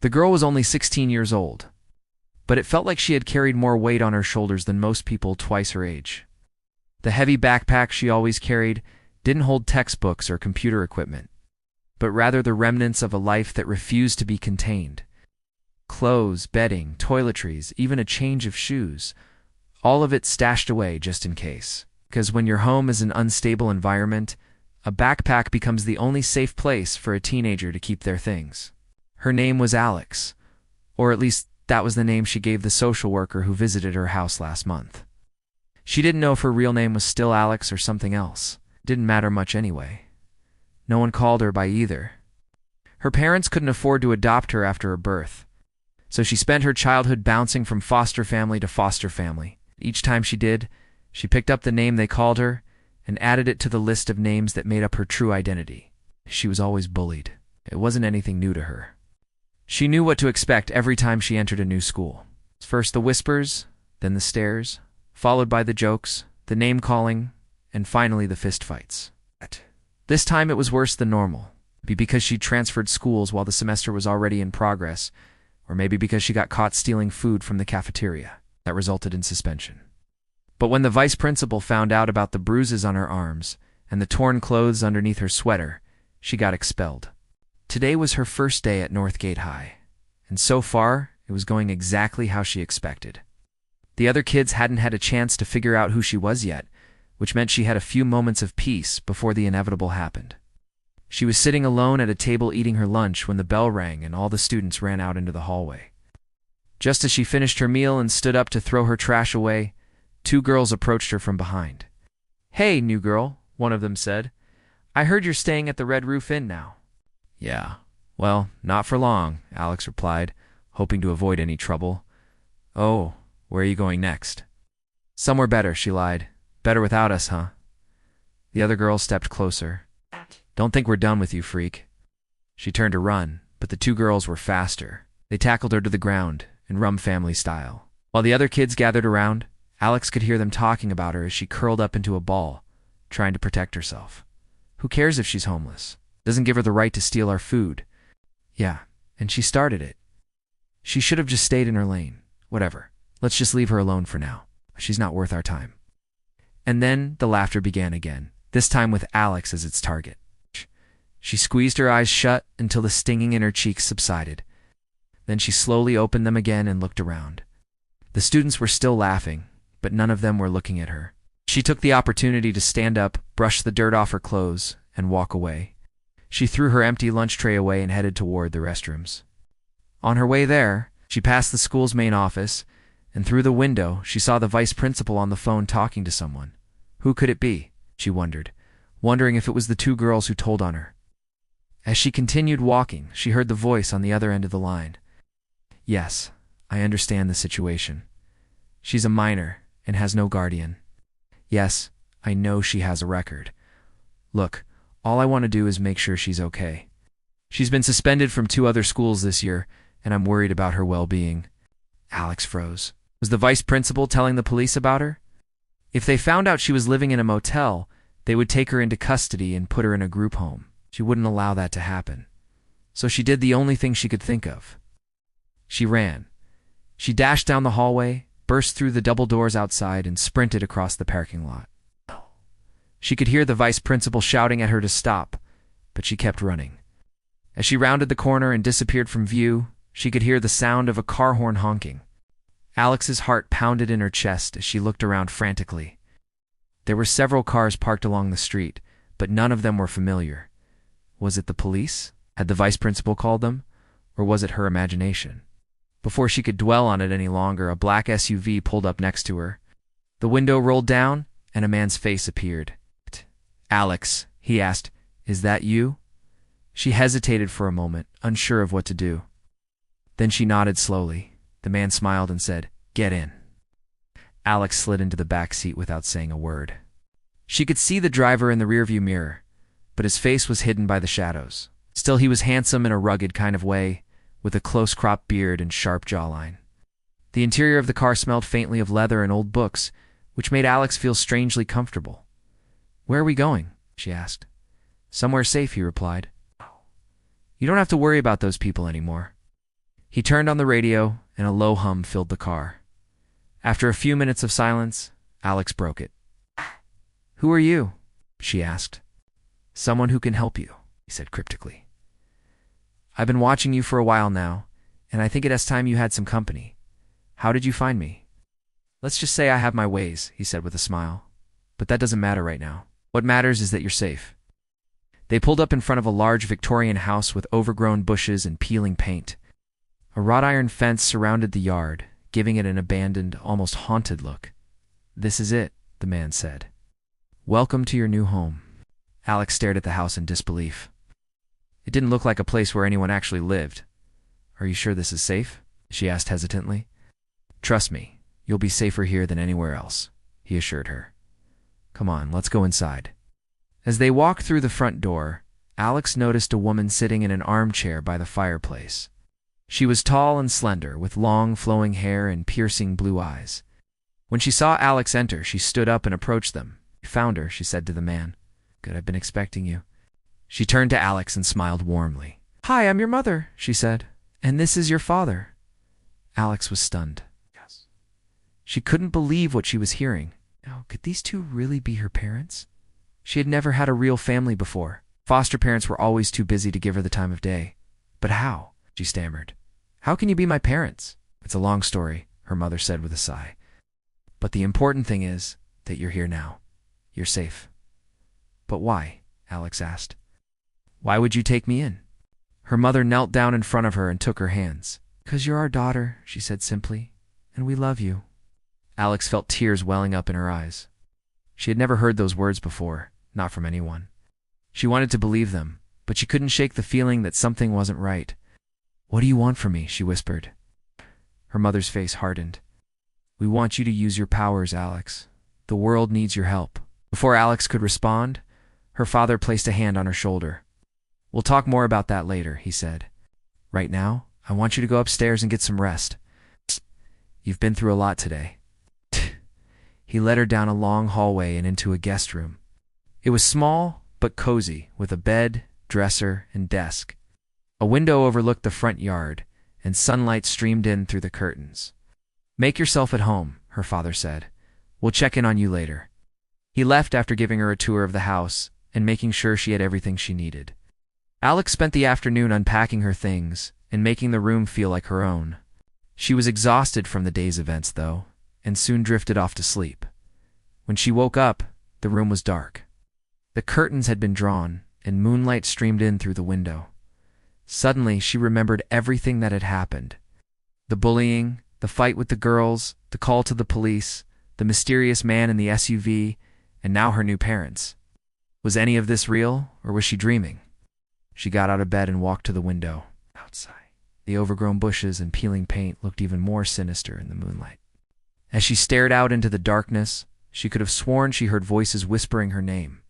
The girl was only 16 years old, but it felt like she had carried more weight on her shoulders than most people twice her age. The heavy backpack she always carried didn't hold textbooks or computer equipment, but rather the remnants of a life that refused to be contained. Clothes, bedding, toiletries, even a change of shoes, all of it stashed away just in case. Because when your home is an unstable environment, a backpack becomes the only safe place for a teenager to keep their things. Her name was Alex, or at least that was the name she gave the social worker who visited her house last month. She didn't know if her real name was still Alex or something else. It didn't matter much anyway. No one called her by either. Her parents couldn't afford to adopt her after her birth, so she spent her childhood bouncing from foster family to foster family. Each time she did, she picked up the name they called her and added it to the list of names that made up her true identity. She was always bullied. It wasn't anything new to her. She knew what to expect every time she entered a new school. First the whispers, then the stares, followed by the jokes, the name-calling, and finally the fistfights. This time it was worse than normal. Maybe because she'd transferred schools while the semester was already in progress, or maybe because she got caught stealing food from the cafeteria. That resulted in suspension. But when the vice principal found out about the bruises on her arms and the torn clothes underneath her sweater, she got expelled. Today was her first day at Northgate High, and so far, it was going exactly how she expected. The other kids hadn't had a chance to figure out who she was yet, which meant she had a few moments of peace before the inevitable happened. She was sitting alone at a table eating her lunch when the bell rang and all the students ran out into the hallway. Just as she finished her meal and stood up to throw her trash away, two girls approached her from behind. "Hey, new girl," one of them said. "I heard you're staying at the Red Roof Inn now." "Yeah, well, not for long," Alex replied, hoping to avoid any trouble. "Oh, where are you going next?" "Somewhere better," she lied. "Better without us, huh?" The other girl stepped closer. "Don't think we're done with you, freak." She turned to run, but the two girls were faster. They tackled her to the ground, in Rum family style. While the other kids gathered around, Alex could hear them talking about her as she curled up into a ball, trying to protect herself. Who cares if she's homeless? Doesn't give her the right to steal our food. Yeah, and she started it. She should have just stayed in her lane. Whatever. Let's just leave her alone for now. She's not worth our time. And then the laughter began again, this time with Alex as its target. She squeezed her eyes shut until the stinging in her cheeks subsided. Then she slowly opened them again and looked around. The students were still laughing, but none of them were looking at her. She took the opportunity to stand up, brush the dirt off her clothes, and walk away. She threw her empty lunch tray away and headed toward the restrooms. On her way there, she passed the school's main office, and through the window, she saw the vice principal on the phone talking to someone. Who could it be? She wondered, wondering if it was the two girls who told on her. As she continued walking, she heard the voice on the other end of the line. "Yes, I understand the situation. She's a minor and has no guardian. Yes, I know she has a record. Look, all I want to do is make sure she's okay. She's been suspended from 2 other schools this year, and I'm worried about her well-being." Alex froze. Was the vice principal telling the police about her? If they found out she was living in a motel, they would take her into custody and put her in a group home. She wouldn't allow that to happen. So she did the only thing she could think of. She ran. She dashed down the hallway, burst through the double doors outside, and sprinted across the parking lot. She could hear the vice principal shouting at her to stop, but she kept running. As she rounded the corner and disappeared from view, she could hear the sound of a car horn honking. Alex's heart pounded in her chest as she looked around frantically. There were several cars parked along the street, but none of them were familiar. Was it the police? Had the vice principal called them? Or was it her imagination? Before she could dwell on it any longer, a black SUV pulled up next to her. The window rolled down, and a man's face appeared. "Alex," he asked, "is that you?" She hesitated for a moment, unsure of what to do. Then she nodded slowly. The man smiled and said, "Get in." Alex slid into the back seat without saying a word. She could see the driver in the rearview mirror, but his face was hidden by the shadows. Still, he was handsome in a rugged kind of way, with a close-cropped beard and sharp jawline. The interior of the car smelled faintly of leather and old books, which made Alex feel strangely comfortable. "Where are we going?" she asked. "Somewhere safe," he replied. "You don't have to worry about those people anymore." He turned on the radio, and a low hum filled the car. After a few minutes of silence, Alex broke it. "Who are you?" she asked. "Someone who can help you," he said cryptically. "I've been watching you for a while now, and I think it is time you had some company. How did you find me?" "Let's just say I have my ways," he said with a smile. "But that doesn't matter right now. What matters is that you're safe." They pulled up in front of a large Victorian house with overgrown bushes and peeling paint. A wrought iron fence surrounded the yard, giving it an abandoned, almost haunted look. "This is it," the man said. "Welcome to your new home." Alex stared at the house in disbelief. It didn't look like a place where anyone actually lived. "Are you sure this is safe?" she asked hesitantly. "Trust me, you'll be safer here than anywhere else," he assured her. "Come on, let's go inside." As they walked through the front door, Alex noticed a woman sitting in an armchair by the fireplace. She was tall and slender, with long, flowing hair and piercing blue eyes. When she saw Alex enter, she stood up and approached them. "You found her," she said to the man. "Good, I've been expecting you." She turned to Alex and smiled warmly. "Hi, I'm your mother," she said. "And this is your father." Alex was stunned. Yes. She couldn't believe what she was hearing. Oh, could these two really be her parents? She had never had a real family before. Foster parents were always too busy to give her the time of day. "But how?" she stammered. "How can you be my parents?" "It's a long story," her mother said with a sigh. "But the important thing is that you're here now. You're safe." "But why?" Alex asked. "Why would you take me in?" Her mother knelt down in front of her and took her hands. "'Cause you're our daughter," she said simply, "and we love you." Alex felt tears welling up in her eyes. She had never heard those words before, not from anyone. She wanted to believe them, but she couldn't shake the feeling that something wasn't right. "What do you want from me?" she whispered. Her mother's face hardened. "We want you to use your powers, Alex. The world needs your help." Before Alex could respond, her father placed a hand on her shoulder. "We'll talk more about that later," he said. "Right now, I want you to go upstairs and get some rest. You've been through a lot today." He led her down a long hallway and into a guest room. It was small but cozy, with a bed, dresser, and desk. A window overlooked the front yard, and sunlight streamed in through the curtains. "Make yourself at home," her father said. "We'll check in on you later." He left after giving her a tour of the house and making sure she had everything she needed. Alex spent the afternoon unpacking her things and making the room feel like her own. She was exhausted from the day's events, though, and soon drifted off to sleep. When she woke up, the room was dark. The curtains had been drawn, and moonlight streamed in through the window. Suddenly, she remembered everything that had happened. The bullying, the fight with the girls, the call to the police, the mysterious man in the SUV, and now her new parents. Was any of this real, or was she dreaming? She got out of bed and walked to the window. Outside, the overgrown bushes and peeling paint looked even more sinister in the moonlight. As she stared out into the darkness, she could have sworn she heard voices whispering her name.